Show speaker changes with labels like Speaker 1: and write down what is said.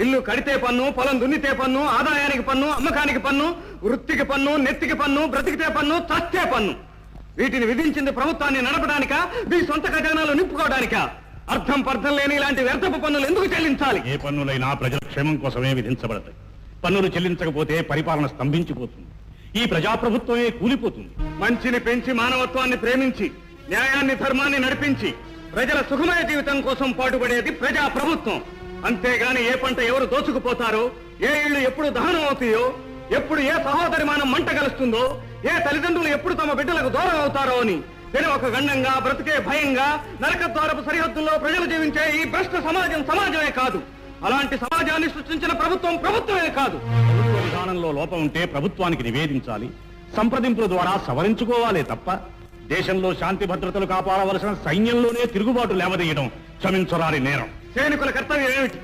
Speaker 1: ఇల్లు కడితే పన్ను, పొలం దున్నితే పన్ను, ఆదాయానికి పన్ను, అమ్మకానికి పన్ను, వృత్తికి పన్ను, నెత్తికి పన్ను, బ్రతికితే పన్ను, చస్తే పన్ను. వీటిని విధించింది ప్రభుత్వాన్ని నడపడానికా, మీ సొంత ఖజానాలు నింపుకోవడానికా? అర్థం పర్థం లేని ఇలాంటి వ్యర్థపు పన్నులు ఎందుకు చెల్లించాలి?
Speaker 2: ఏ పన్నులైనా ప్రజల క్షేమం కోసమే విధించబడతాయి. పన్నులు చెల్లించకపోతే పరిపాలన స్తంభించిపోతుంది. ఈ ప్రజాప్రభుత్వమే కూలిపోతుంది.
Speaker 1: మంచిని పెంచి, మానవత్వాన్ని ప్రేమించి, న్యాయాన్ని ధర్మాన్ని నడిపించి ప్రజల సుఖమయ జీవితం కోసం పాటుపడేది ప్రజా ప్రభుత్వం. అంతేగాని ఏ పంట ఎవరు దోచుకుపోతారో, ఏ ఇళ్లు ఎప్పుడు దహనం అవుతాయో, ఎప్పుడు ఏ సహోదరిమానం మంట కలుస్తుందో, ఏ తల్లిదండ్రులు ఎప్పుడు తమ బిడ్డలకు దూరం అవుతారో అని ఒక గండంగా, బ్రతికే భయంగా, నరకద్వారపు సరిహద్దుల్లో ప్రజలు జీవించే ఈ భ్రష్ట సమాజం సమాజమే కాదు. అలాంటి సమాజాన్ని సృష్టించిన ప్రభుత్వం ప్రభుత్వమే కాదు.
Speaker 2: ప్రభుత్వ విధానంలో లోపం ఉంటే ప్రభుత్వానికి నివేదించాలి, సంప్రదింపుల ద్వారా సవరించుకోవాలే తప్ప దేశంలో శాంతి భద్రతలు కాపాడవలసిన సైన్యంలోనే తిరుగుబాటు లేవదీయడం క్షమించరాని నేరం.
Speaker 1: సైనికుల కర్తవ్యం ఏమిటి?